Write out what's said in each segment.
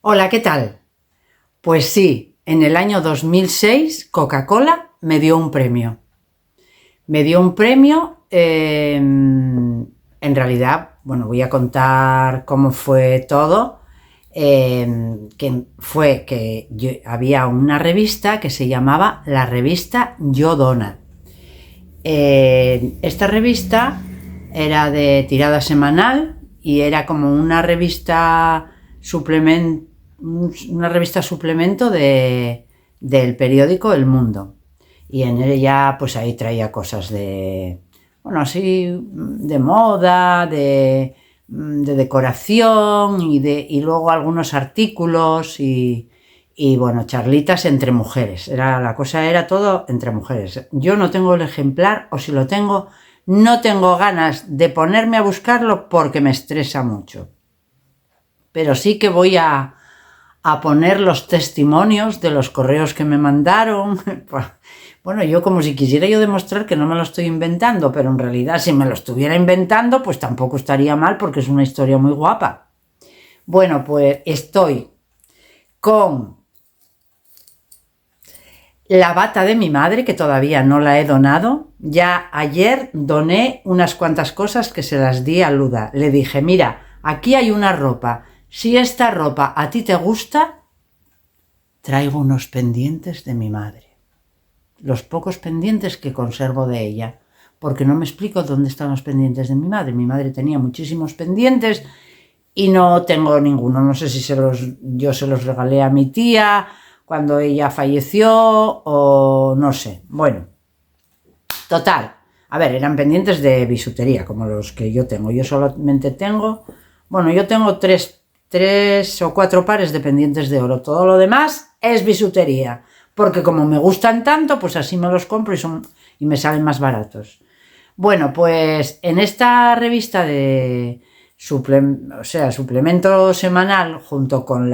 Hola, ¿qué tal? Pues sí, en el año 2006 Coca-Cola me dio un premio. Me dio un premio, en realidad, bueno, voy a contar cómo fue todo. Que fue que había una revista que se llamaba la revista Yo Dona. Esta revista era de tirada semanal y era como una revista suplemento del periódico El Mundo. Y en ella, pues ahí traía cosas de, bueno, así, de moda, de decoración y luego algunos artículos y bueno, charlitas entre mujeres. La cosa era todo entre mujeres. Yo no tengo el ejemplar, o si lo tengo, no tengo ganas de ponerme a buscarlo porque me estresa mucho. Pero sí que voy a poner los testimonios de los correos que me mandaron. Bueno, yo como si quisiera yo demostrar que no me lo estoy inventando, pero en realidad si me lo estuviera inventando, pues tampoco estaría mal porque es una historia muy guapa. Bueno, pues estoy con la bata de mi madre, que todavía no la he donado. Ya ayer doné unas cuantas cosas que se las di a Luda. Le dije, mira, aquí hay una ropa. Si esta ropa a ti te gusta, traigo unos pendientes de mi madre. Los pocos pendientes que conservo de ella. Porque no me explico dónde están los pendientes de mi madre. Mi madre tenía muchísimos pendientes y no tengo ninguno. No sé si yo se los regalé a mi tía cuando ella falleció o no sé. Bueno, total. A ver, eran pendientes de bisutería, como los que yo tengo. Yo solamente tengo, bueno, yo tengo tres o cuatro pares de pendientes de oro. Todo lo demás es bisutería. Porque como me gustan tanto, pues así me los compro y me salen más baratos. Bueno, pues en esta revista de suplemento semanal, junto con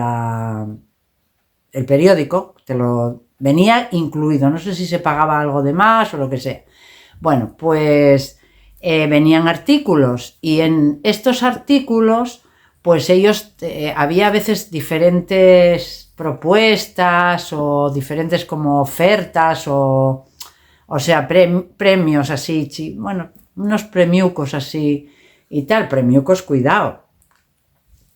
el periódico, venía incluido. No sé si se pagaba algo de más o lo que sea. Bueno, pues venían artículos y en estos artículos, pues había a veces diferentes propuestas o diferentes como ofertas o sea, premios así, bueno, unos premiucos así y tal, premiucos, cuidado,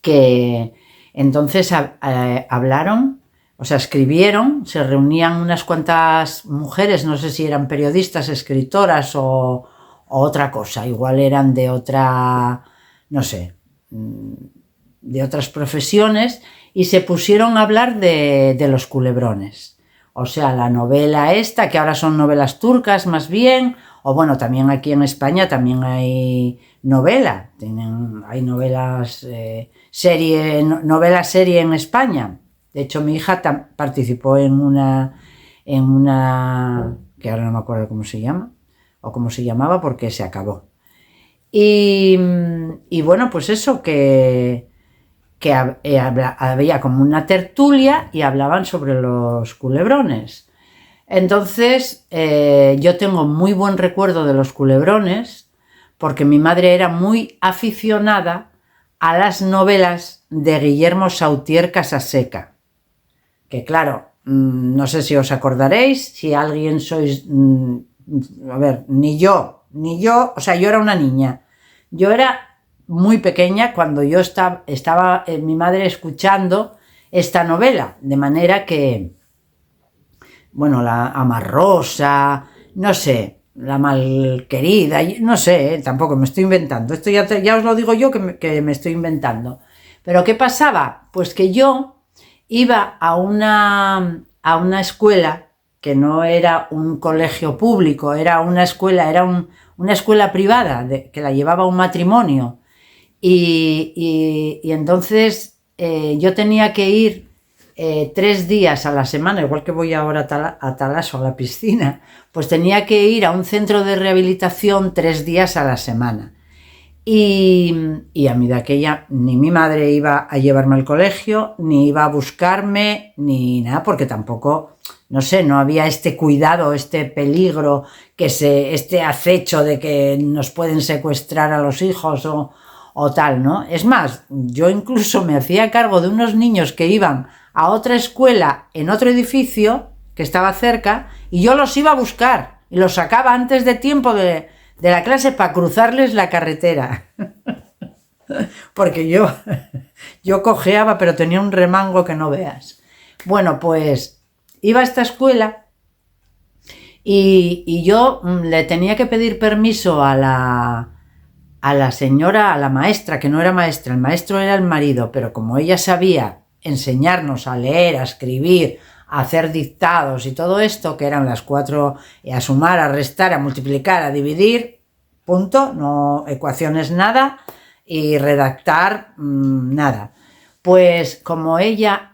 que entonces hablaron, o sea, escribieron, se reunían unas cuantas mujeres, no sé si eran periodistas, escritoras o otra cosa, igual eran de otra, no sé, de otras profesiones, y se pusieron a hablar de los culebrones. O sea, la novela esta, que ahora son novelas turcas más bien, o bueno, también aquí en España también hay novela, hay novelas, novela serie en España. De hecho, mi hija participó en una, que ahora no me acuerdo cómo se llama, o cómo se llamaba porque se acabó. Y bueno, pues eso, que había como una tertulia y hablaban sobre los culebrones. Entonces, yo tengo muy buen recuerdo de los culebrones porque mi madre era muy aficionada a las novelas de Guillermo Sautier Casaseca, que claro, no sé si os acordaréis, si alguien sois, a ver, ni yo, o sea, yo era una niña, yo era muy pequeña cuando yo estaba mi madre escuchando esta novela, de manera que, bueno, la Amarrosa, no sé, la Malquerida, no sé, tampoco me estoy inventando, esto ya os lo digo yo que me estoy inventando. Pero ¿qué pasaba? Pues que yo iba a una escuela que no era un colegio público, era una escuela, una escuela privada que la llevaba un matrimonio. Y entonces yo tenía que ir 3 días a la semana, igual que voy ahora a Talaso, a la piscina, pues tenía que ir a un centro de rehabilitación 3 días a la semana. Y a mí de aquella ni mi madre iba a llevarme al colegio, ni iba a buscarme, ni nada, porque tampoco, no sé, no había este cuidado, este peligro, este acecho de que nos pueden secuestrar a los hijos o o tal, ¿no? Es más, yo incluso me hacía cargo de unos niños que iban a otra escuela en otro edificio que estaba cerca y yo los iba a buscar y los sacaba antes de tiempo de la clase para cruzarles la carretera. Porque yo cojeaba, pero tenía un remango que no veas. Bueno, pues iba a esta escuela y yo le tenía que pedir permiso a la señora, a la maestra, que no era maestra, el maestro era el marido, pero como ella sabía enseñarnos a leer, a escribir, a hacer dictados y todo esto, que eran las 4, a sumar, a restar, a multiplicar, a dividir, punto, no ecuaciones nada, y redactar nada. Pues como ella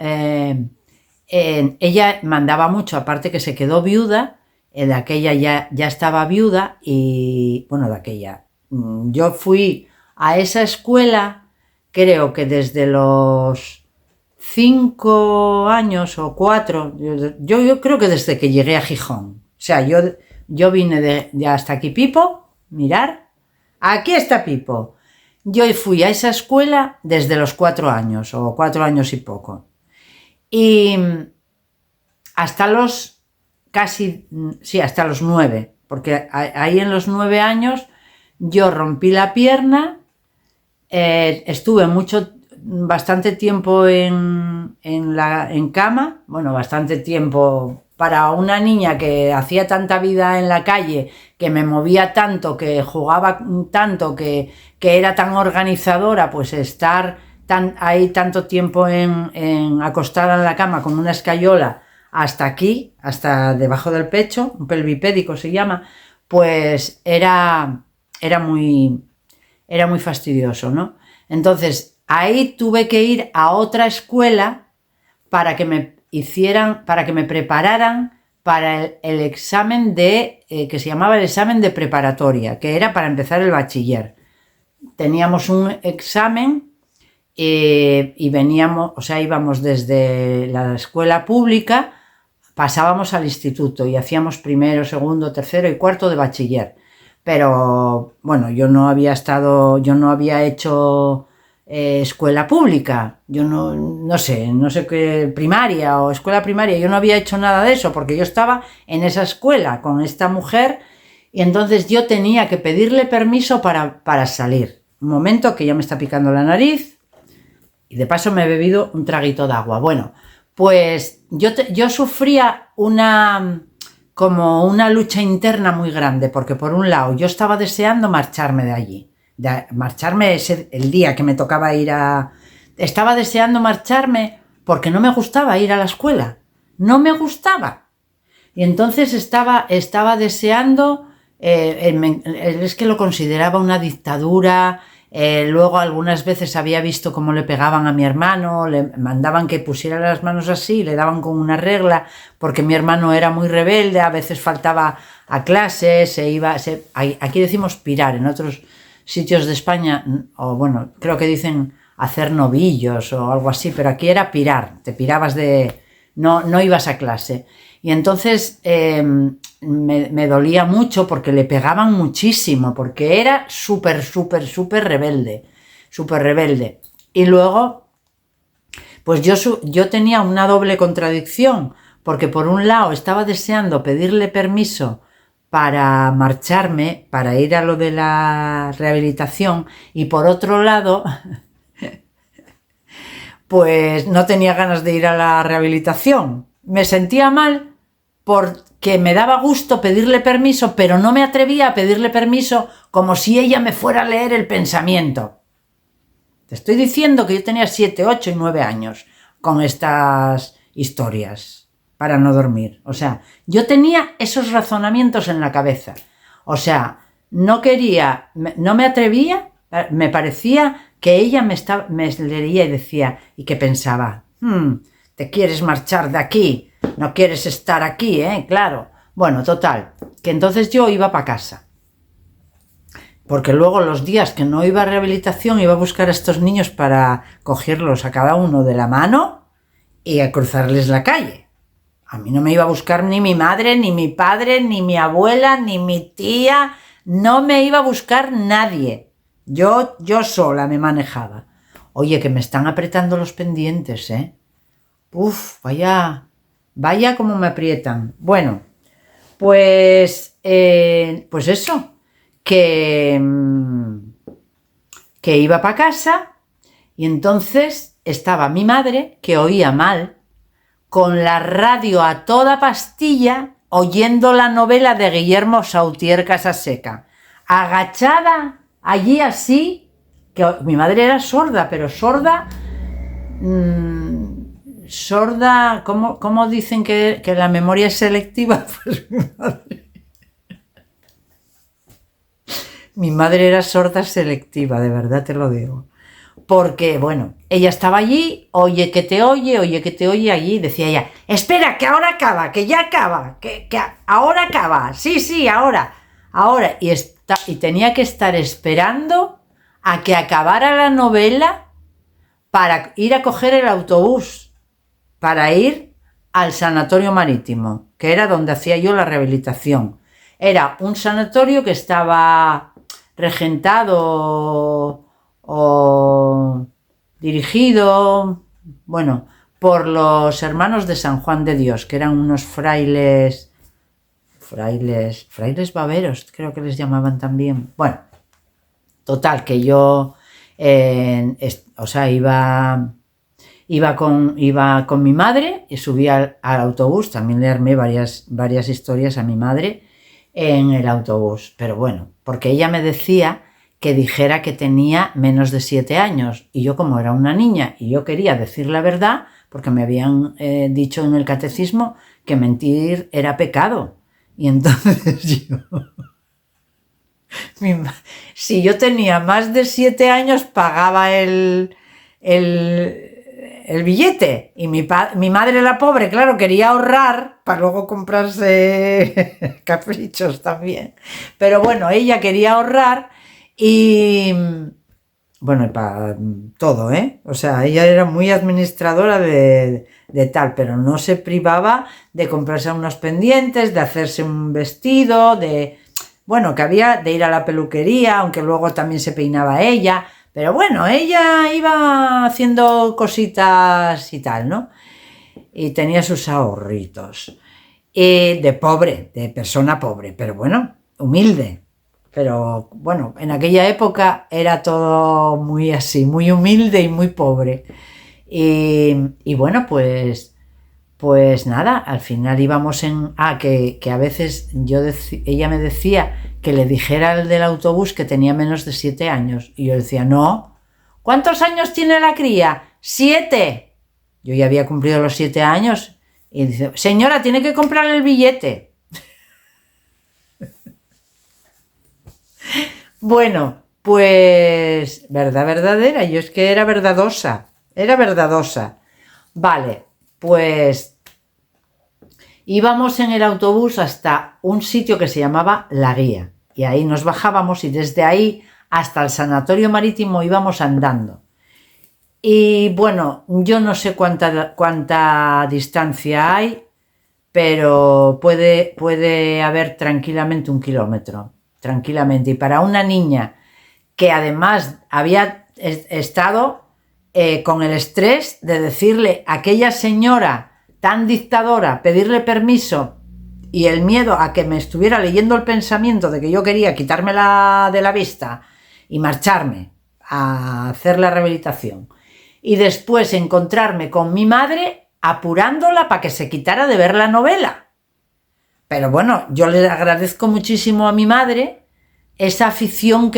mandaba mucho, aparte que se quedó viuda, de aquella ya estaba viuda y, bueno, de aquella, yo fui a esa escuela, creo que desde los 5 años o 4, yo creo que desde que llegué a Gijón. O sea, yo vine de hasta aquí, Pipo, mirar, aquí está Pipo. Yo fui a esa escuela desde los 4 años, o 4 años y poco. Y hasta los hasta los 9, porque ahí en los 9 años yo rompí la pierna, estuve bastante tiempo en cama, bueno, bastante tiempo para una niña que hacía tanta vida en la calle, que me movía tanto, que jugaba tanto, que era tan organizadora, pues estar ahí tanto tiempo acostada en la cama con una escayola hasta aquí, hasta debajo del pecho, un pelvipédico se llama, pues era muy fastidioso, ¿no? Entonces, ahí tuve que ir a otra escuela para que me prepararan para el examen que se llamaba el examen de preparatoria, que era para empezar el bachiller. Teníamos un examen y íbamos desde la escuela pública, pasábamos al instituto y hacíamos primero, segundo, tercero y cuarto de bachiller. Pero bueno, yo no había hecho escuela pública, yo no sé qué, primaria o escuela primaria, yo no había hecho nada de eso porque yo estaba en esa escuela con esta mujer y entonces yo tenía que pedirle permiso para salir. Un momento que ya me está picando la nariz y de paso me he bebido un traguito de agua. Bueno, pues yo sufría como una lucha interna muy grande, porque por un lado yo estaba deseando marcharme de allí, marcharme el día que me tocaba estaba deseando marcharme porque no me gustaba ir a la escuela, no me gustaba. Y entonces estaba deseando, es que lo consideraba una dictadura. Luego algunas veces había visto cómo le pegaban a mi hermano, le mandaban que pusiera las manos así, le daban con una regla, porque mi hermano era muy rebelde, a veces faltaba a clases, aquí decimos pirar, en otros sitios de España, o bueno, creo que dicen hacer novillos o algo así, pero aquí era pirar, te pirabas no ibas a clase. Y entonces me dolía mucho porque le pegaban muchísimo, porque era súper rebelde, súper rebelde. Y luego, pues yo tenía una doble contradicción, porque por un lado estaba deseando pedirle permiso para marcharme, para ir a lo de la rehabilitación, y por otro lado, pues no tenía ganas de ir a la rehabilitación. Me sentía mal porque me daba gusto pedirle permiso, pero no me atrevía a pedirle permiso como si ella me fuera a leer el pensamiento. Te estoy diciendo que yo tenía 7, 8 y 9 años con estas historias para no dormir. O sea, yo tenía esos razonamientos en la cabeza. O sea, no me atrevía, me parecía que ella me leía y decía, y que pensaba, te quieres marchar de aquí, no quieres estar aquí, claro. Bueno, total, que entonces yo iba para casa. Porque luego los días que no iba a rehabilitación iba a buscar a estos niños para cogerlos a cada uno de la mano y a cruzarles la calle. A mí no me iba a buscar ni mi madre, ni mi padre, ni mi abuela, ni mi tía. No me iba a buscar nadie. Yo sola me manejaba. Oye, que me están apretando los pendientes, ¿eh? Uf, vaya como me aprietan. Bueno, pues eso, que, que iba para casa y entonces estaba mi madre, que oía mal, con la radio a toda pastilla, oyendo la novela de Guillermo Sautier Casaseca, agachada allí así, que mi madre era sorda, pero sorda, sorda, ¿cómo dicen que la memoria es selectiva? Pues mi madre era sorda selectiva, de verdad te lo digo. Porque, bueno, ella estaba allí, oye que te oye allí, decía ella, espera, que ahora acaba, que ya acaba, que ahora acaba, sí, ahora, y tenía que estar esperando a que acabara la novela para ir a coger el autobús, para ir al sanatorio marítimo, que era donde hacía yo la rehabilitación. Era un sanatorio que estaba regentado o dirigido, bueno, por los hermanos de San Juan de Dios, que eran unos frailes baberos, creo que les llamaban también. Bueno, total, que yo, iba con mi madre y subí al autobús, también le armé varias historias a mi madre en el autobús, pero bueno, porque ella me decía que dijera que tenía menos de 7 años y yo, como era una niña y yo quería decir la verdad, porque me habían dicho en el catecismo que mentir era pecado, y entonces si yo tenía más de 7 años pagaba el billete, y mi madre, la pobre, claro, quería ahorrar para luego comprarse caprichos también, pero bueno, ella quería ahorrar y bueno, para todo, o sea, ella era muy administradora de tal, pero no se privaba de comprarse unos pendientes, de hacerse un vestido, bueno, que había de ir a la peluquería, aunque luego también se peinaba ella, pero bueno, ella iba haciendo cositas y tal, ¿no? Y tenía sus ahorritos. De persona pobre, pero bueno, humilde. Pero bueno, en aquella época era todo muy así, muy humilde y muy pobre. Y bueno, pues nada, al final íbamos que a veces ella me decía que le dijera al del autobús que tenía menos de 7 años. Y yo decía, no. ¿Cuántos años tiene la cría? 7. Yo ya había cumplido los 7 años. Y dice, señora, tiene que comprarle el billete. Bueno, pues verdadera. Yo es que era verdadosa. Vale, pues íbamos en el autobús hasta un sitio que se llamaba La Guía, y ahí nos bajábamos y desde ahí hasta el sanatorio marítimo íbamos andando. Y bueno, yo no sé cuánta distancia hay, pero puede haber tranquilamente 1 kilómetro, tranquilamente. Y para una niña que además había estado con el estrés de decirle a aquella señora tan dictadora, pedirle permiso, y el miedo a que me estuviera leyendo el pensamiento de que yo quería quitármela de la vista y marcharme a hacer la rehabilitación, y después encontrarme con mi madre apurándola para que se quitara de ver la novela. Pero bueno, yo le agradezco muchísimo a mi madre esa afición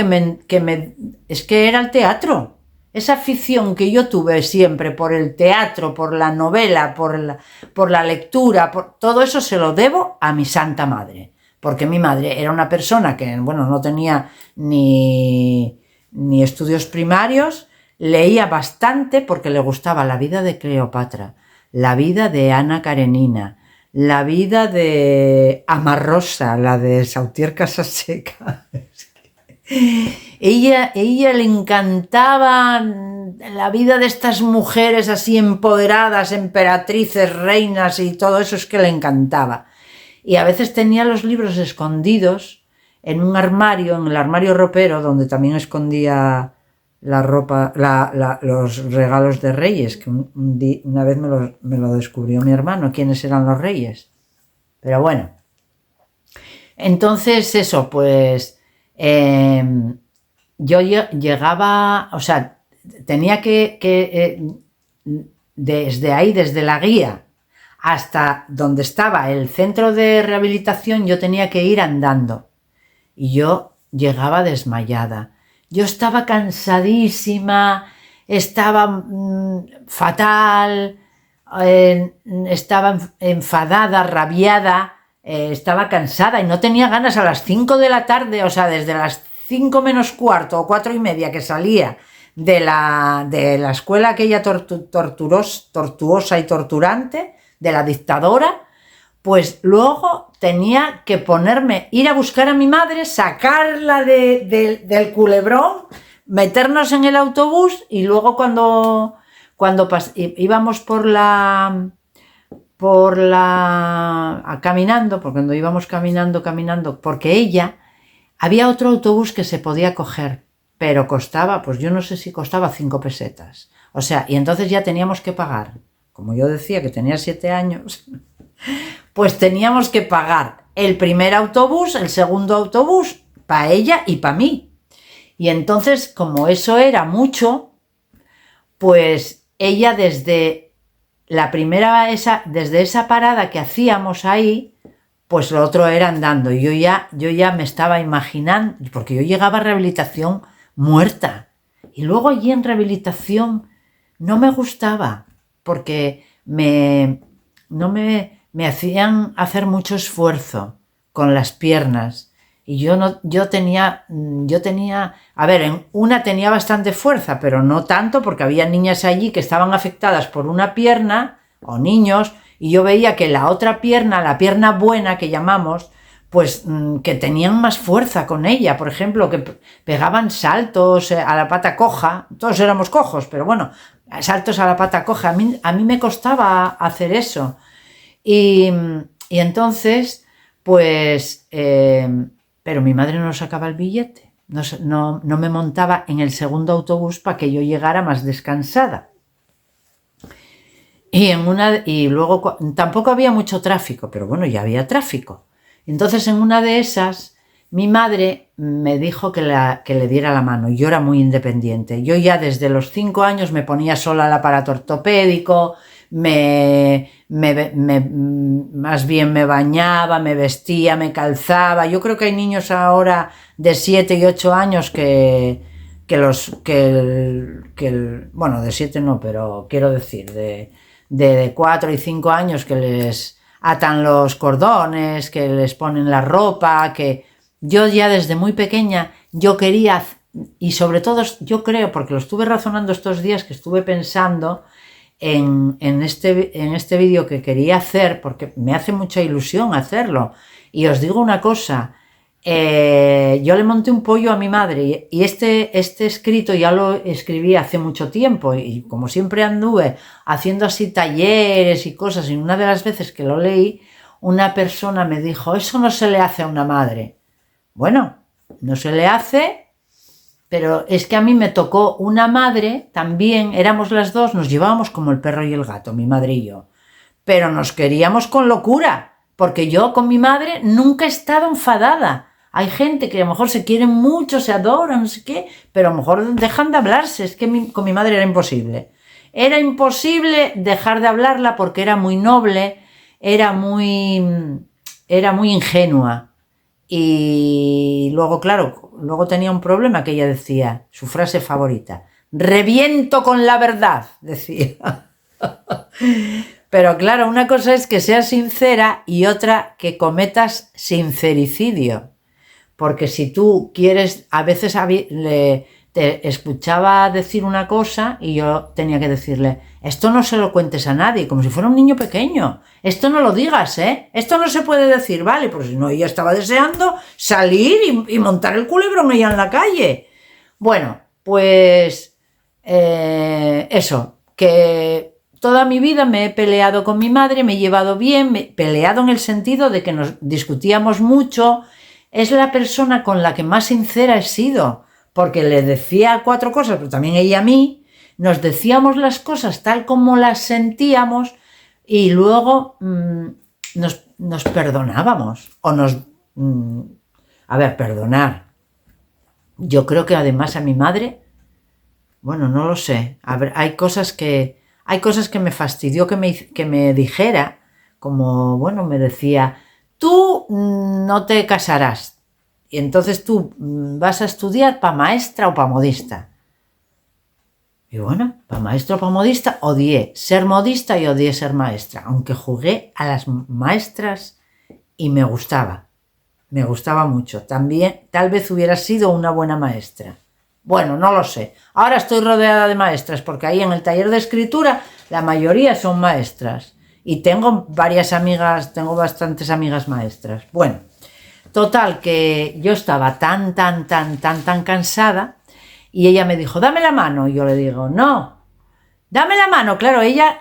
es que era el teatro. Esa afición que yo tuve siempre por el teatro, por la novela, por la lectura, por todo eso se lo debo a mi santa madre. Porque mi madre era una persona que, bueno, no tenía ni estudios primarios, leía bastante porque le gustaba la vida de Cleopatra, la vida de Ana Karenina, la vida de Amarrosa, la de Sautier Casaseca. Ella le encantaba la vida de estas mujeres así empoderadas, emperatrices, reinas y todo eso, es que le encantaba. Y a veces tenía los libros escondidos en un armario, en el armario ropero, donde también escondía la ropa, los regalos de Reyes, que una vez me lo descubrió mi hermano, quiénes eran los Reyes. Pero bueno, entonces eso, pues yo llegaba, o sea, tenía que desde ahí, desde la guía hasta donde estaba el centro de rehabilitación, yo tenía que ir andando. Y yo llegaba desmayada. Yo estaba cansadísima, estaba fatal, estaba enfadada, rabiada, estaba cansada y no tenía ganas a las 5 de la tarde, o sea, desde las 5 menos cuarto o 4:30 que salía de la escuela aquella tortuosa y torturante, de la dictadora, pues luego tenía que ir a buscar a mi madre, sacarla del culebrón, meternos en el autobús y luego cuando íbamos caminando, porque cuando íbamos caminando, porque ella, había otro autobús que se podía coger, pero costaba, pues yo no sé si costaba 5 pesetas. O sea, y entonces ya teníamos que pagar. Como yo decía que tenía 7 años, pues teníamos que pagar el primer autobús, el segundo autobús, para ella y para mí. Y entonces, como eso era mucho, pues ella desde desde esa parada que hacíamos ahí, pues lo otro era andando. Y yo ya me estaba imaginando, porque yo llegaba a rehabilitación muerta. Y luego allí en rehabilitación no me gustaba, porque me hacían hacer mucho esfuerzo con las piernas. Y yo tenía, a ver, en una tenía bastante fuerza, pero no tanto, porque había niñas allí que estaban afectadas por una pierna, o niños, y yo veía que la otra pierna, la pierna buena que llamamos, pues que tenían más fuerza con ella, por ejemplo, que pegaban saltos a la pata coja, todos éramos cojos, pero bueno, saltos a la pata coja, a mí me costaba hacer eso. Y entonces, pues, pero mi madre no sacaba el billete, no me montaba en el segundo autobús para que yo llegara más descansada. Y luego tampoco había mucho tráfico, pero bueno, ya había tráfico. Entonces en una de esas mi madre me dijo que le diera la mano. Yo era muy independiente. Yo ya desde los 5 años me ponía sola el aparato ortopédico, más bien me bañaba, me vestía, me calzaba. Yo creo que hay niños ahora de 7 y 8 años bueno, de 7 no, pero quiero decir, de 4 y 5 años que les atan los cordones, que les ponen la ropa, que yo ya desde muy pequeña yo quería, y sobre todo yo creo, porque lo estuve razonando estos días, que estuve pensando en este vídeo que quería hacer, porque me hace mucha ilusión hacerlo. Y os digo una cosa, yo le monté un pollo a mi madre y este escrito ya lo escribí hace mucho tiempo y como siempre anduve haciendo así talleres y cosas, y una de las veces que lo leí, una persona me dijo: eso no se le hace a una madre. Bueno, no se le hace, pero es que a mí me tocó una madre también, éramos las dos, nos llevábamos como el perro y el gato, mi madre y yo, pero nos queríamos con locura, porque yo con mi madre nunca he estado enfadada. Hay gente que a lo mejor se quieren mucho, se adoran, no sé qué, pero a lo mejor dejan de hablarse. Es que con mi madre era imposible. Era imposible dejar de hablarla porque era muy noble, era muy ingenua. Y luego, claro, luego tenía un problema que ella decía, su frase favorita: reviento con la verdad, decía. Pero claro, una cosa es que seas sincera y otra que cometas sincericidio. Porque si tú quieres, a veces te escuchaba decir una cosa y yo tenía que decirle: esto no se lo cuentes a nadie, como si fuera un niño pequeño. Esto no lo digas, ¿eh? Esto no se puede decir, ¿vale? Pues si no, ella estaba deseando salir y montar el culebrón ella en la calle. Bueno, pues eso, que toda mi vida me he peleado con mi madre, me he llevado bien, peleado en el sentido de que nos discutíamos mucho. es la persona con la que más sincera he sido, porque le decía 4 cosas, pero también ella a mí, nos decíamos las cosas tal como las sentíamos y luego nos perdonábamos, o a ver, perdonar. Yo creo que además a mi madre, bueno, no lo sé, a ver, hay cosas que me fastidió que me dijera, como, bueno, me decía, tú no te casarás, y entonces tú vas a estudiar para maestra o para modista. Y bueno, para maestra o para modista, odié ser modista y odié ser maestra, aunque jugué a las maestras y me gustaba mucho. También tal vez hubiera sido una buena maestra. Bueno, no lo sé. Ahora estoy rodeada de maestras porque ahí en el taller de escritura la mayoría son maestras. Y tengo bastantes amigas maestras. Bueno, total que yo estaba tan cansada y ella me dijo, dame la mano. Y yo le digo, no, dame la mano. Claro, ella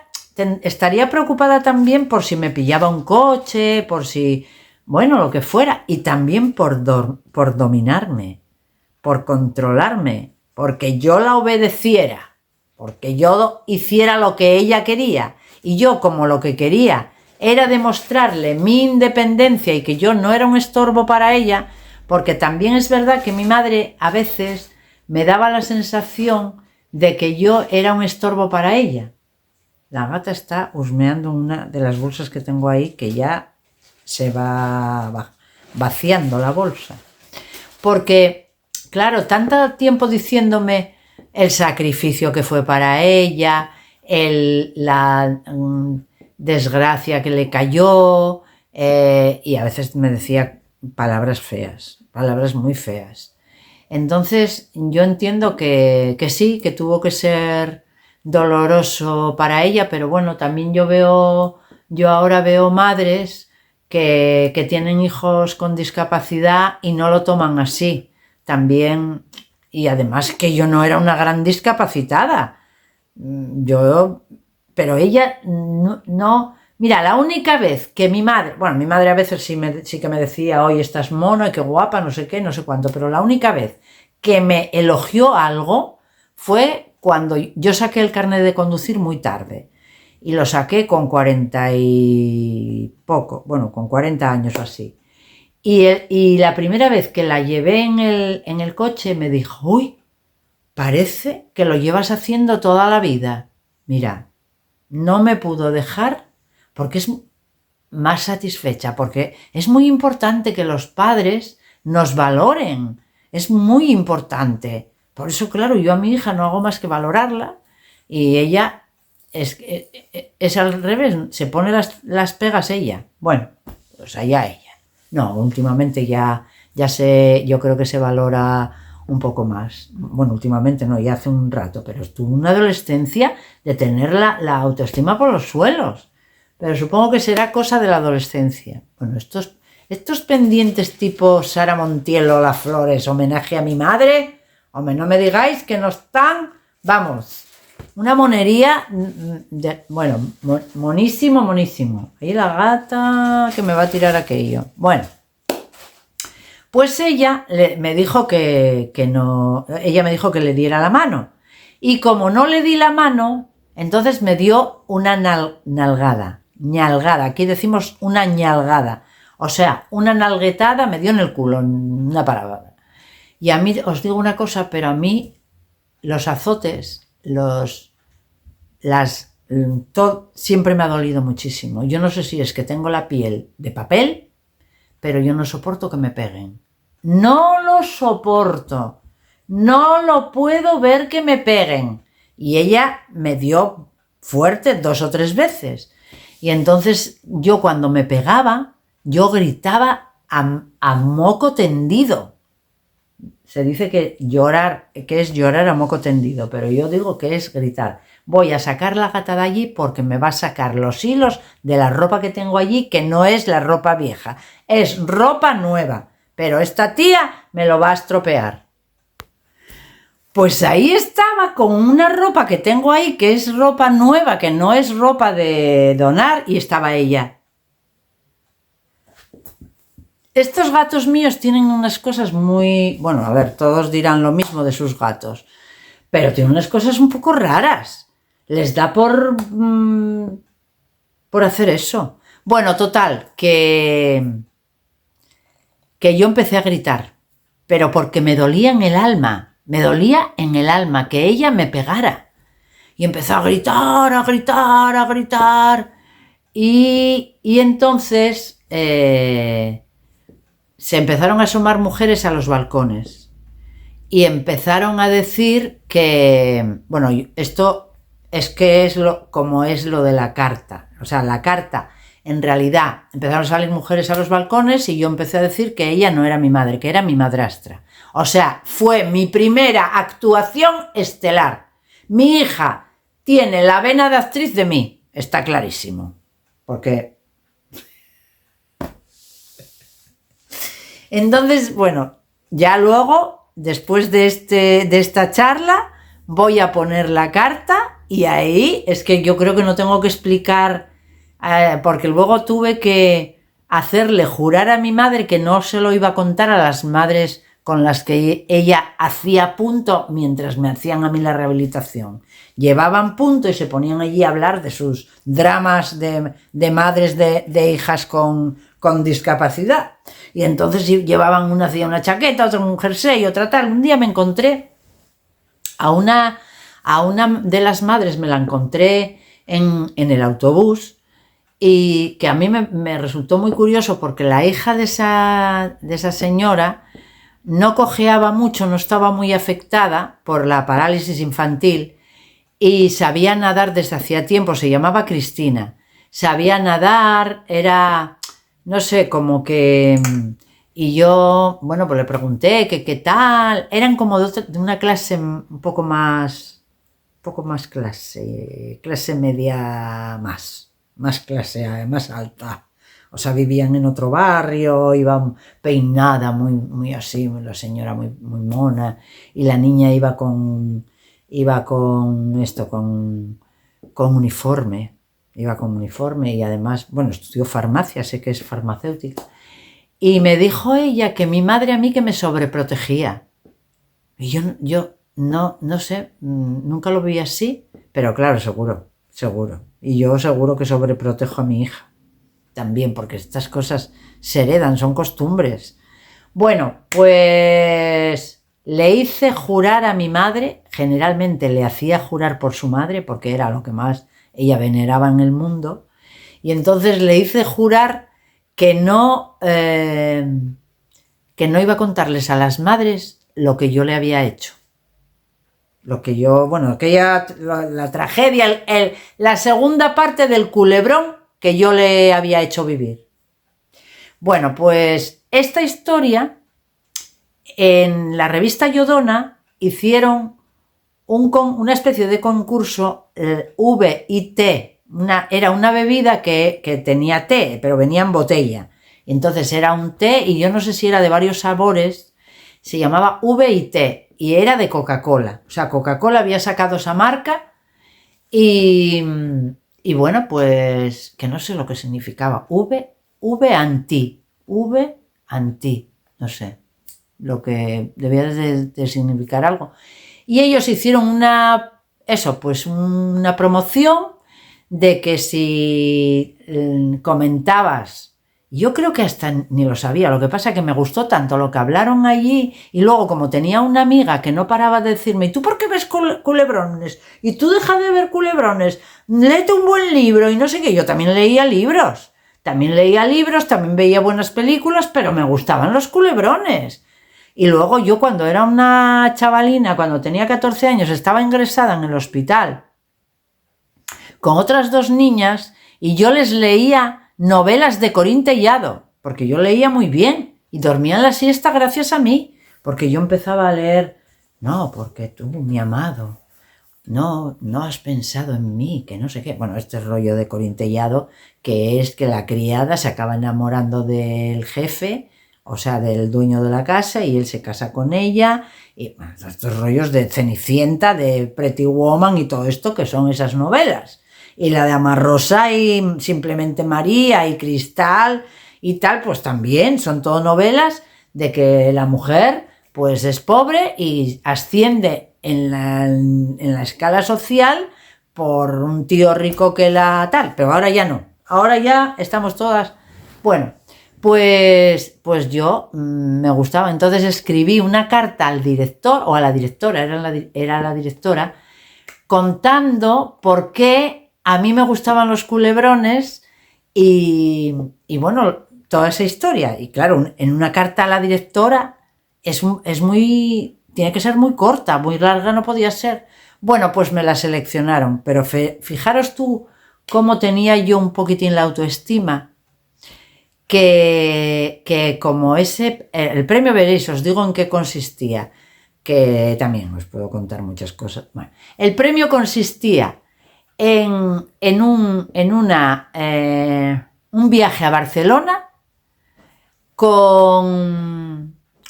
estaría preocupada también por si me pillaba un coche, por si, bueno, lo que fuera. Y también por dominarme, por controlarme, porque yo la obedeciera, porque yo hiciera lo que ella quería. Y yo, como lo que quería era demostrarle mi independencia y que yo no era un estorbo para ella, porque también es verdad que mi madre a veces me daba la sensación de que yo era un estorbo para ella. La gata está husmeando una de las bolsas que tengo ahí, que ya se va vaciando la bolsa. Porque, claro, tanto tiempo diciéndome el sacrificio que fue para ella, la desgracia que le cayó, y a veces me decía palabras feas, palabras muy feas. Entonces yo entiendo que sí, que tuvo que ser doloroso para ella, pero bueno, también yo ahora veo madres que tienen hijos con discapacidad y no lo toman así. También, y además que yo no era una gran discapacitada. Pero ella no. Mira, la única vez que mi madre a veces sí que me decía, oye, estás mono y qué guapa, no sé qué, no sé cuánto, pero la única vez que me elogió algo fue cuando yo saqué el carnet de conducir muy tarde. Y lo saqué con 40 y poco, bueno, con 40 años o así. Y la primera vez que la llevé en el coche me dijo, uy, parece que lo llevas haciendo toda la vida. Mira, no me pudo dejar porque es más satisfecha, porque es muy importante que los padres nos valoren, es muy importante. Por eso, claro, yo a mi hija no hago más que valorarla y ella es al revés, se pone las pegas ella. Bueno, pues allá ella. No, últimamente ya yo creo que se valora un poco más. Bueno, últimamente no, ya hace un rato, pero tuvo una adolescencia de tener la autoestima por los suelos. Pero supongo que será cosa de la adolescencia. Bueno, estos pendientes tipo Sara Montiel o Las Flores, homenaje a mi madre, hombre, no me digáis que no están, vamos, una monería, bueno, monísimo. Ahí la gata que me va a tirar aquello. Bueno, pues ella me dijo que no, ella me dijo que le diera la mano. Y como no le di la mano, entonces me dio una ñalgada, aquí decimos una ñalgada. O sea, una nalguetada me dio en el culo, una palabra. Y a mí, os digo una cosa, pero a mí los azotes, todo siempre me ha dolido muchísimo. Yo no sé si es que tengo la piel de papel, pero yo no soporto que me peguen. No lo soporto. No lo puedo ver que me peguen. Y ella me dio fuerte 2 o 3 veces. Y entonces yo cuando me pegaba, yo gritaba a moco tendido. Se dice que es llorar a moco tendido, pero yo digo que es gritar. Voy a sacar la gata de allí porque me va a sacar los hilos de la ropa que tengo allí, que no es la ropa vieja, es ropa nueva, pero esta tía me lo va a estropear. Pues ahí estaba con una ropa que tengo ahí, que es ropa nueva, que no es ropa de donar, y estaba ella. estos gatos míos tienen unas cosas muy... Bueno, a ver, todos dirán lo mismo de sus gatos, pero tienen unas cosas un poco raras. Les da por hacer eso. Bueno, total, que yo empecé a gritar, pero porque me dolía en el alma que ella me pegara. Y empezó a gritar, a gritar, a gritar. Y entonces se empezaron a asomar mujeres a los balcones. Y empezaron a decir que, bueno, esto es que como es lo de la carta. O sea, la carta, en realidad, empezaron a salir mujeres a los balcones y yo empecé a decir que ella no era mi madre, que era mi madrastra. O sea, fue mi primera actuación estelar. Mi hija tiene la vena de actriz de mí, está clarísimo. Porque... Entonces, bueno, ya luego, después de esta charla, voy a poner la carta y ahí es que yo creo que no tengo que explicar, porque luego tuve que hacerle jurar a mi madre que no se lo iba a contar a las madres con las que ella hacía punto mientras me hacían a mí la rehabilitación. Llevaban punto y se ponían allí a hablar de sus dramas de madres de hijas con discapacidad. Y entonces llevaban, una hacía una chaqueta, otra un jersey, otra tal. Un día me encontré a una de las madres, me la encontré en el autobús, y que a mí me resultó muy curioso porque la hija de esa señora no cojeaba mucho, no estaba muy afectada por la parálisis infantil y sabía nadar desde hacía tiempo, se llamaba Cristina, sabía nadar, era, no sé, como que... Y yo, bueno, pues le pregunté que qué tal, eran como de una clase un poco más clase media más clase más alta. O sea, vivían en otro barrio, iban peinada muy así, la señora muy mona, y la niña iba con uniforme, y además, bueno, estudió farmacia, sé que es farmacéutica, y me dijo ella que mi madre a mí que me sobreprotegía. Y yo no sé, nunca lo vi así, pero claro, seguro. Y yo seguro que sobreprotejo a mi hija. También, porque estas cosas se heredan, son costumbres. Bueno, pues le hice jurar a mi madre, generalmente le hacía jurar por su madre, porque era lo que más ella veneraba en el mundo, y entonces le hice jurar que no iba a contarles a las madres lo que yo le había hecho. Lo que yo, bueno, aquella, la tragedia, la segunda parte del culebrón que yo le había hecho vivir. Bueno, pues esta historia, en la revista Yodona hicieron una especie de concurso, VIT, era una bebida que tenía té, pero venía en botella. Entonces era un té y yo no sé si era de varios sabores, se llamaba VIT y era de Coca-Cola. O sea, Coca-Cola había sacado esa marca y bueno, pues que no sé lo que significaba. V anti, no sé, lo que debía de significar algo. Y ellos hicieron una promoción de que si comentabas, yo creo que hasta ni lo sabía, lo que pasa es que me gustó tanto lo que hablaron allí, y luego como tenía una amiga que no paraba de decirme, ¿y tú por qué ves culebrones? ¿Y tú deja de ver culebrones? Léete un buen libro y no sé qué. Yo también leía libros, también veía buenas películas, pero me gustaban los culebrones. Y luego yo, cuando era una chavalina, cuando tenía 14 años, estaba ingresada en el hospital con otras 2 niñas y yo les leía novelas de Corín Tellado, porque yo leía muy bien y dormía en la siesta gracias a mí, porque yo empezaba a leer, no, porque tú, mi amado, no has pensado en mí, que no sé qué. Bueno, este rollo de Corín Tellado, que es que la criada se acaba enamorando del jefe, o sea, del dueño de la casa, y él se casa con ella, y bueno, estos rollos de Cenicienta, de Pretty Woman y todo esto, que son esas novelas. Y la de Amarrosa y Simplemente María y Cristal y tal, pues también son todo novelas de que la mujer pues es pobre y asciende en la escala social por un tío rico que la tal, pero ahora ya no, ahora ya estamos todas, bueno, pues yo me gustaba, entonces escribí una carta al director o a la directora, era la directora, contando por qué a mí me gustaban los culebrones y bueno, toda esa historia. Y claro, en una carta a la directora tiene que ser muy corta, muy larga no podía ser. Bueno, pues me la seleccionaron, pero fijaros tú cómo tenía yo un poquitín la autoestima, que como el premio veréis, os digo en qué consistía, que también os puedo contar muchas cosas. Bueno, el premio consistía en un viaje a Barcelona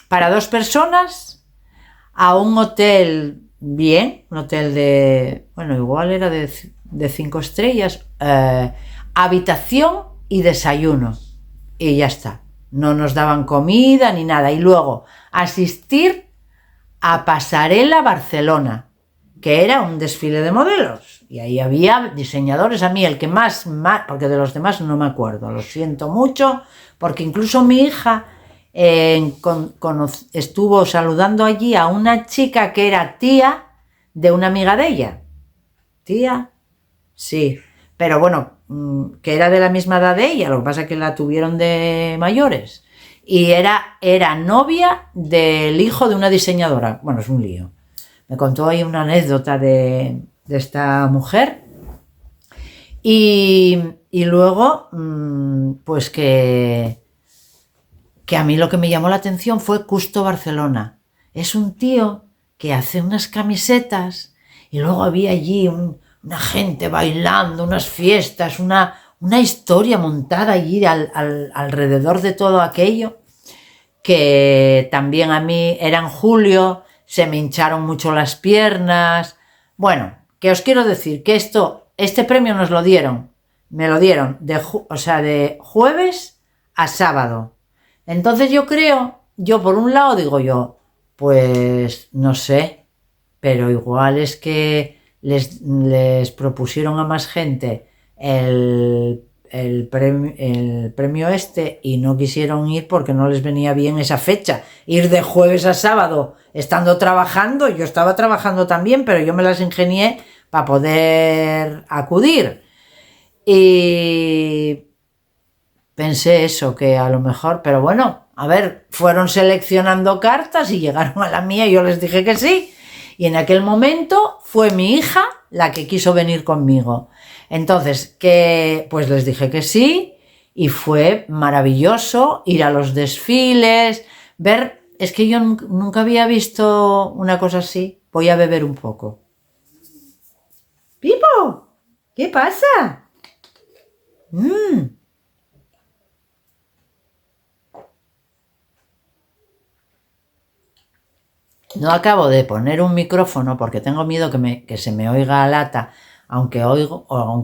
para 2 personas a un hotel un hotel bueno, igual era de 5 estrellas, habitación y desayuno, y ya está, no nos daban comida ni nada, y luego asistir a Pasarela Barcelona, que era un desfile de modelos, y ahí había diseñadores, a mí el que más, porque de los demás no me acuerdo, lo siento mucho, porque incluso mi hija estuvo saludando allí a una chica que era tía de una amiga de ella. ¿Tía? Sí, pero bueno, que era de la misma edad de ella, lo que pasa es que la tuvieron de mayores. Y era novia del hijo de una diseñadora. Bueno, es un lío. Me contó ahí una anécdota de esta mujer. Y luego, pues que a mí lo que me llamó la atención fue Custo Barcelona. Es un tío que hace unas camisetas y luego había allí una gente bailando, unas fiestas, una historia montada allí alrededor de todo aquello, que también a mí era en julio, se me hincharon mucho las piernas. Bueno, que os quiero decir que este premio me lo dieron de jueves a sábado. Entonces yo por un lado digo yo, pues no sé, pero igual es que les propusieron a más gente el premio y no quisieron ir porque no les venía bien esa fecha, ir de jueves a sábado estando trabajando. Yo estaba trabajando también, pero yo me las ingenié para poder acudir, y pensé eso, que a lo mejor, pero bueno, a ver, fueron seleccionando cartas y llegaron a la mía y yo les dije que sí, y en aquel momento fue mi hija la que quiso venir conmigo. Entonces, pues les dije que sí, y fue maravilloso ir a los desfiles, es que yo nunca había visto una cosa así. Voy a beber un poco. ¡Pipo! ¿Qué pasa? No acabo de poner un micrófono porque tengo miedo que se me oiga a lata, aunque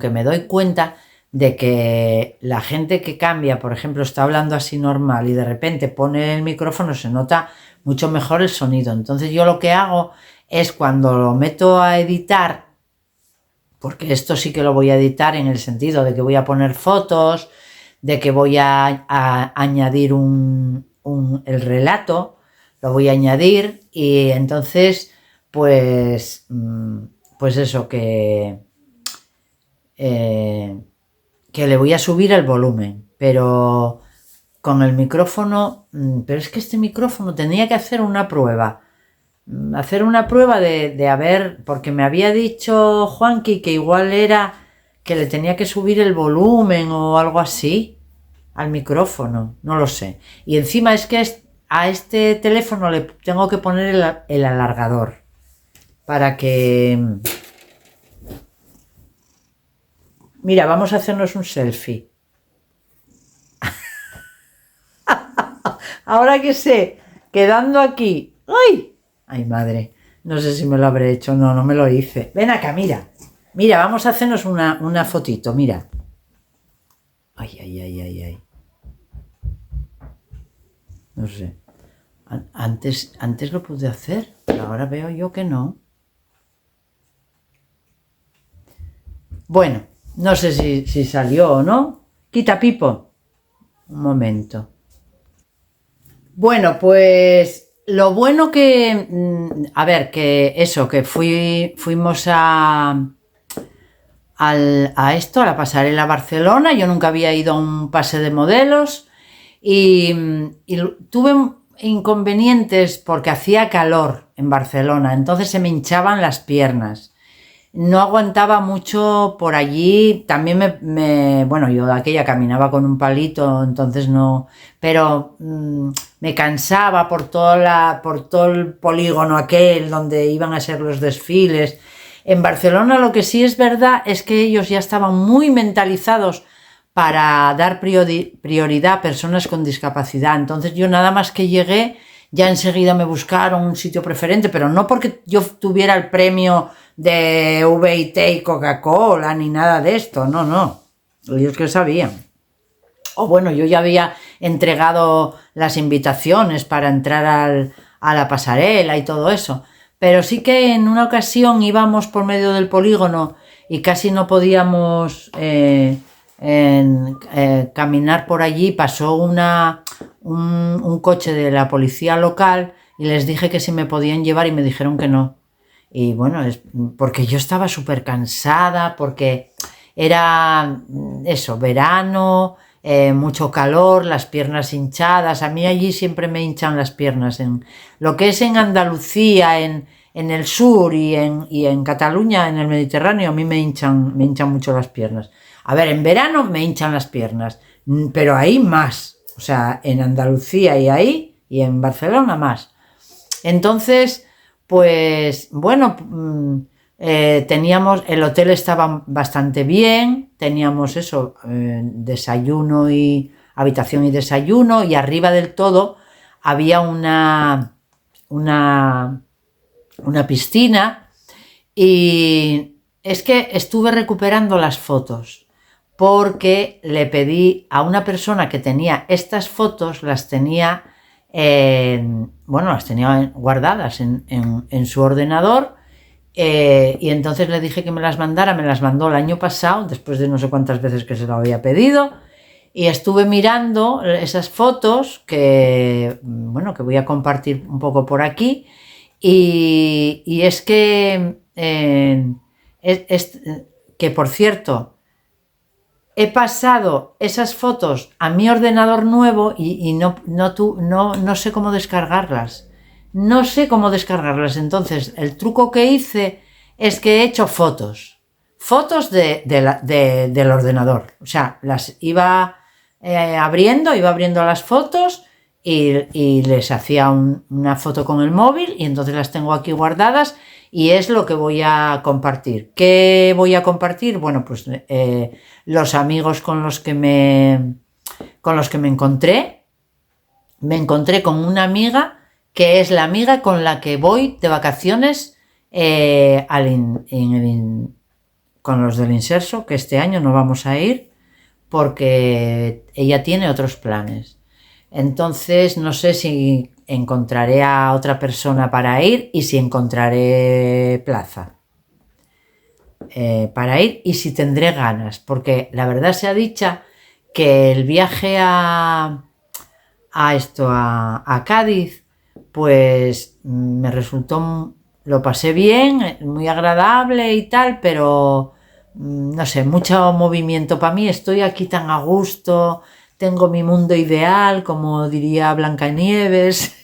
me doy cuenta de que la gente que cambia, por ejemplo, está hablando así normal y de repente pone el micrófono, se nota mucho mejor el sonido. Entonces yo lo que hago es, cuando lo meto a editar, porque esto sí que lo voy a editar en el sentido de que voy a poner fotos, de que voy a añadir el relato, lo voy a añadir, y entonces pues eso, que le voy a subir el volumen, pero con el micrófono, pero es que este micrófono tenía que hacer una prueba de a ver, porque me había dicho Juanqui que igual era que le tenía que subir el volumen o algo así al micrófono, no lo sé. Y encima es que a este teléfono le tengo que poner el alargador para que... Mira, vamos a hacernos un selfie. Ahora que sé, quedando aquí... ¡Ay! ¡Ay, madre! No sé si me lo habré hecho. No me lo hice. Ven acá, mira. Mira, vamos a hacernos una fotito, mira. ¡Ay! no sé. Antes lo pude hacer, pero ahora veo yo que no. Bueno, no sé si salió o no. Quita, Pipo. Un momento. Bueno, pues lo bueno que... A ver, que eso, que fuimos a la pasarela Barcelona. Yo nunca había ido a un pase de modelos y tuve inconvenientes porque hacía calor en Barcelona, entonces se me hinchaban las piernas. No aguantaba mucho por allí, también bueno, yo de aquella caminaba con un palito, entonces no, pero me cansaba por todo el polígono aquel donde iban a ser los desfiles. En Barcelona lo que sí es verdad es que ellos ya estaban muy mentalizados para dar prioridad a personas con discapacidad, entonces yo nada más que llegué, ya enseguida me buscaron un sitio preferente, pero no porque yo tuviera el premio de VIT y Coca-Cola ni nada de esto, no, ellos que sabían. O bueno, yo ya había entregado las invitaciones para entrar a la pasarela y todo eso, pero sí que en una ocasión íbamos por medio del polígono y casi no podíamos caminar por allí. Pasó un coche de la policía local y les dije que si me podían llevar y me dijeron que no. Y bueno, es porque yo estaba súper cansada, porque era eso, verano, mucho calor, las piernas hinchadas. A mí allí siempre me hinchan las piernas. En lo que es en Andalucía, en el sur y en Cataluña, en el Mediterráneo, a mí me hinchan mucho las piernas. A ver, en verano me hinchan las piernas, pero ahí más. O sea, en Andalucía y ahí, y en Barcelona más. Entonces, pues bueno, teníamos, el hotel estaba bastante bien, teníamos eso, desayuno y habitación y desayuno, y arriba del todo había una piscina, y es que estuve recuperando las fotos porque le pedí a una persona que tenía estas fotos, las tenía guardadas en su ordenador, y entonces le dije que me las mandara. Me las mandó el año pasado, después de no sé cuántas veces que se lo había pedido, y estuve mirando esas fotos que voy a compartir un poco por aquí, y es que que por cierto, he pasado esas fotos a mi ordenador nuevo y no sé cómo descargarlas. No sé cómo descargarlas. Entonces, el truco que hice es que he hecho fotos del ordenador. O sea, las iba abriendo las fotos y les hacía una foto con el móvil, y entonces las tengo aquí guardadas. Y es lo que voy a compartir. ¿Qué voy a compartir? Bueno, pues los amigos con los que me encontré. Me encontré con una amiga que es la amiga con la que voy de vacaciones con los del Inserso, que este año no vamos a ir porque ella tiene otros planes. Entonces no sé si encontraré a otra persona para ir y si encontraré plaza para ir y si tendré ganas, porque la verdad sea dicha que el viaje a Cádiz, pues me resultó, lo pasé bien, muy agradable y tal, pero no sé, mucho movimiento para mí. Estoy aquí tan a gusto, tengo mi mundo ideal, como diría Blancanieves.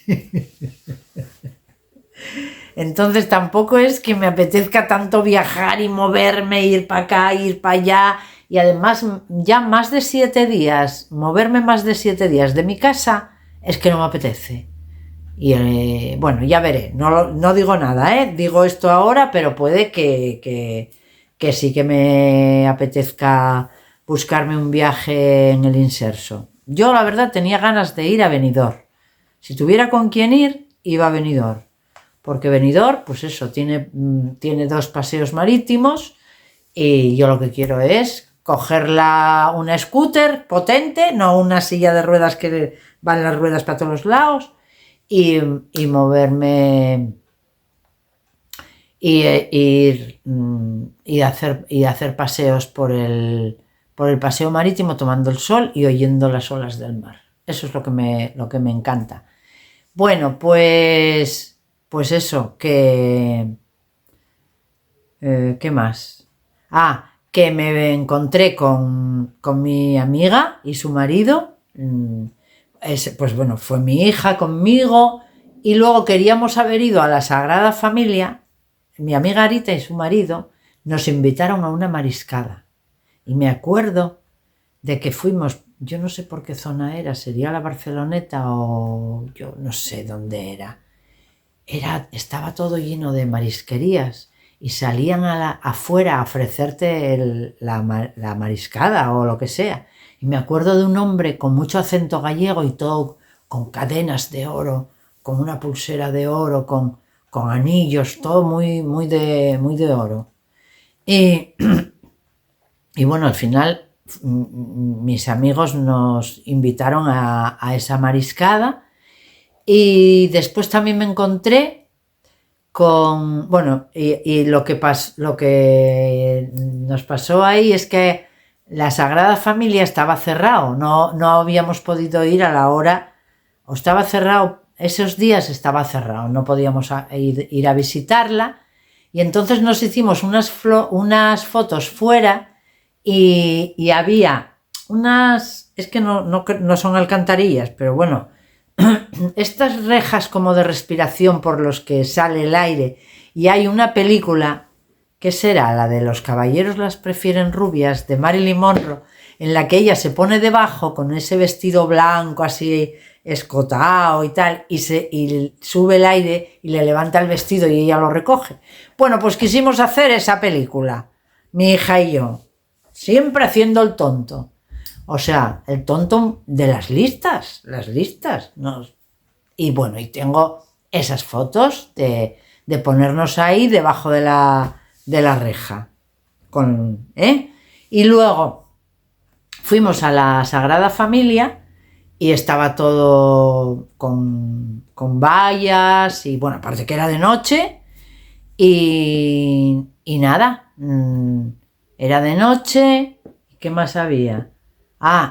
Entonces tampoco es que me apetezca tanto viajar y moverme, ir para acá, ir para allá, y además ya más de 7 días, moverme más de 7 días de mi casa, es que no me apetece. Y ya veré, no digo nada, digo esto ahora, pero puede que sí que me apetezca buscarme un viaje en el Inserso. Yo la verdad tenía ganas de ir a Benidorm. Si tuviera con quién ir, iba a Benidorm. Porque Benidorm, pues eso, tiene 2 paseos marítimos, y yo lo que quiero es una scooter potente, no una silla de ruedas que van las ruedas para todos los lados, y moverme y hacer paseos por el paseo marítimo tomando el sol y oyendo las olas del mar. Eso es lo que me encanta. Bueno, pues eso, ¿qué más? Que me encontré con mi amiga y su marido. Pues bueno, fue mi hija conmigo, y luego queríamos haber ido a la Sagrada Familia. Mi amiga Arita y su marido nos invitaron a una mariscada, y me acuerdo de que fuimos, yo no sé por qué zona era, sería la Barceloneta o yo no sé dónde era. Estaba todo lleno de marisquerías y salían afuera a ofrecerte la mariscada o lo que sea. Y me acuerdo de un hombre con mucho acento gallego y todo con cadenas de oro, con una pulsera de oro, con anillos, todo muy, muy de oro. Y bueno, al final mis amigos nos invitaron a esa mariscada, y después también me encontré con, bueno, y lo que nos pasó ahí es que la Sagrada Familia estaba cerrado, no habíamos podido ir a la hora, o estaba cerrado, esos días estaba cerrado, no podíamos ir a visitarla, y entonces nos hicimos unas fotos fuera, y había unas, es que no son alcantarillas, pero bueno, estas rejas como de respiración por los que sale el aire, y hay una película, que será la de Los caballeros las prefieren rubias, de Marilyn Monroe, en la que ella se pone debajo con ese vestido blanco así escotado y tal, y sube el aire y le levanta el vestido y ella lo recoge. Bueno, pues quisimos hacer esa película, mi hija y yo, siempre haciendo el tonto. O sea, el tonto de las listas. ¿No? Y bueno, y tengo esas fotos de ponernos ahí debajo de la reja. Y luego fuimos a la Sagrada Familia y estaba todo con vallas, y bueno, aparte que era de noche, y nada, era de noche. ¿Qué más había?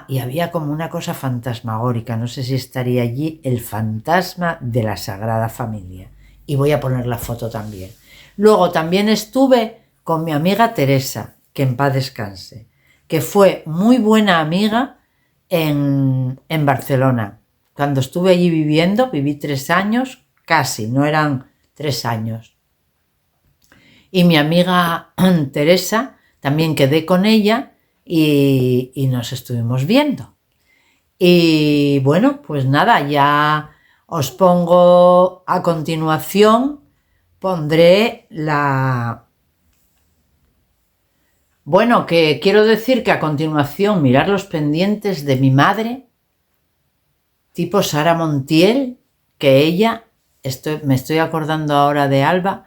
Y había como una cosa fantasmagórica, no sé si estaría allí el fantasma de la Sagrada Familia, y voy a poner la foto también. Luego también estuve con mi amiga Teresa, que en paz descanse, que fue muy buena amiga en Barcelona. Cuando estuve allí viviendo, viví 3 años, casi, no eran 3 años. Y mi amiga Teresa, también quedé con ella, y nos estuvimos viendo. Y bueno, pues nada, ya os pongo a continuación, pondré Bueno, que quiero decir que a continuación mirar los pendientes de mi madre, tipo Sara Montiel, que ella, me estoy acordando ahora de Alba,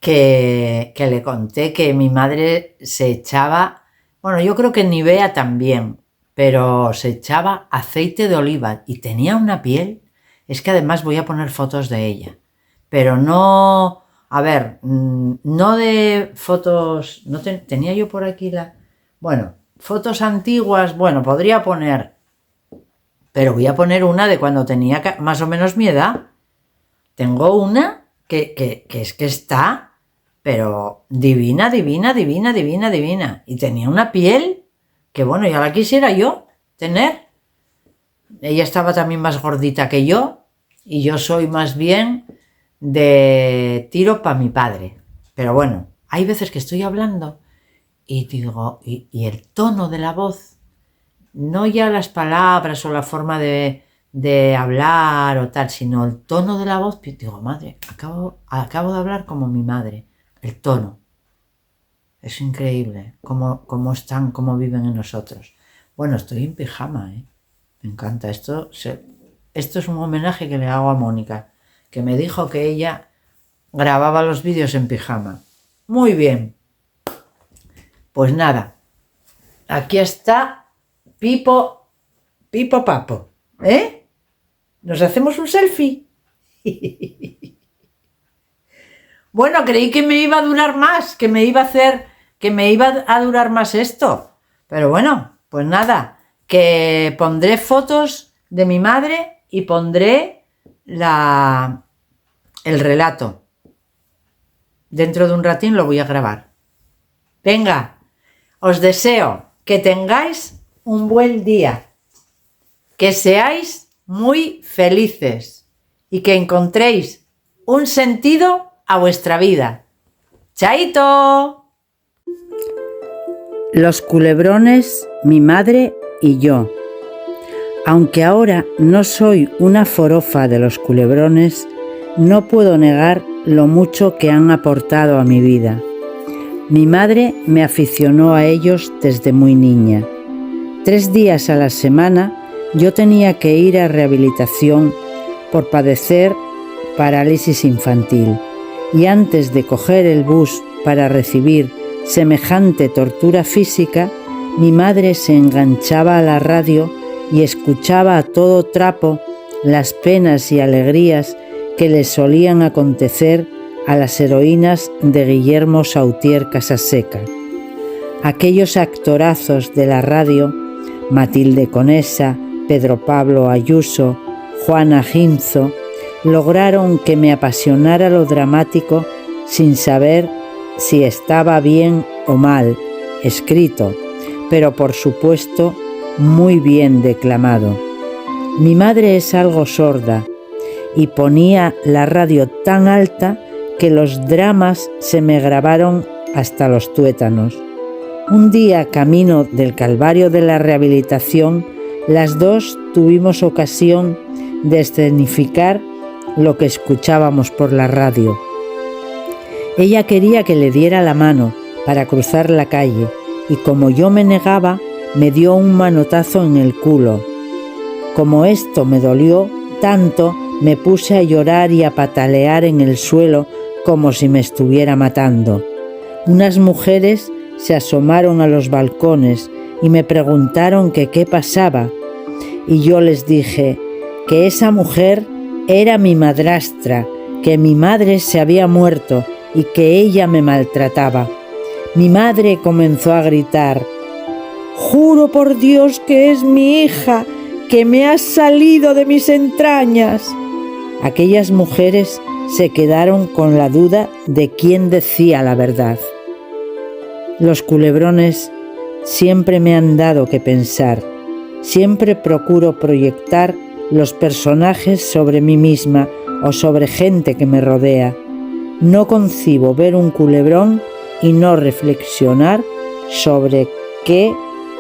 que le conté que mi madre se echaba, bueno, yo creo que Nivea también, pero se echaba aceite de oliva y tenía una piel, es que además voy a poner fotos de ella, pero no, a ver, no de fotos, no tenía yo por aquí bueno, fotos antiguas, bueno, podría poner, pero voy a poner una de cuando tenía más o menos mi edad. Tengo una que es que está, pero divina, divina, divina, divina, divina. Y tenía una piel que, bueno, ya la quisiera yo tener. Ella estaba también más gordita que yo, y yo soy más bien de tiro para mi padre. Pero bueno, hay veces que estoy hablando y digo, y el tono de la voz, no ya las palabras o la forma de hablar o tal, sino el tono de la voz, digo, madre, acabo de hablar como mi madre. El tono. Es increíble cómo están, cómo viven en nosotros. Bueno, estoy en pijama, ¿eh? Me encanta. Esto es un homenaje que le hago a Mónica, que me dijo que ella grababa los vídeos en pijama. Muy bien. Pues nada, aquí está Pipo Papo, ¿eh? ¿Nos hacemos un selfie? Bueno, creí que me iba a durar más, que me iba a durar más esto. Pero bueno, pues nada, que pondré fotos de mi madre y pondré el relato. Dentro de un ratín lo voy a grabar. Venga, os deseo que tengáis un buen día, que seáis muy felices y que encontréis un sentido a vuestra vida. ¡Chaito! Los culebrones, mi madre y yo. Aunque ahora no soy una forofa de los culebrones, no puedo negar lo mucho que han aportado a mi vida. Mi madre me aficionó a ellos desde muy niña. 3 días a la semana yo tenía que ir a rehabilitación por padecer parálisis infantil, y antes de coger el bus para recibir semejante tortura física, mi madre se enganchaba a la radio y escuchaba a todo trapo las penas y alegrías que le solían acontecer a las heroínas de Guillermo Sautier Casaseca. Aquellos actorazos de la radio, Matilde Conesa, Pedro Pablo Ayuso, Juana Ginzo, lograron que me apasionara lo dramático sin saber si estaba bien o mal escrito, pero por supuesto muy bien declamado. Mi madre es algo sorda y ponía la radio tan alta que los dramas se me grabaron hasta los tuétanos. Un día, camino del Calvario de la Rehabilitación, las dos tuvimos ocasión de escenificar lo que escuchábamos por la radio. Ella quería que le diera la mano para cruzar la calle y como yo me negaba, me dio un manotazo en el culo. Como esto me dolió tanto, me puse a llorar y a patalear en el suelo como si me estuviera matando. Unas mujeres se asomaron a los balcones y me preguntaron que qué pasaba, y yo les dije que esa mujer era mi madrastra, que mi madre se había muerto y que ella me maltrataba. Mi madre comenzó a gritar: «Juro por Dios que es mi hija, que me has salido de mis entrañas». Aquellas mujeres se quedaron con la duda de quién decía la verdad. Los culebrones siempre me han dado que pensar. Siempre procuro proyectar los personajes sobre mí misma o sobre gente que me rodea. No concibo ver un culebrón y no reflexionar sobre qué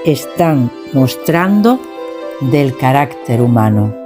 están mostrando del carácter humano.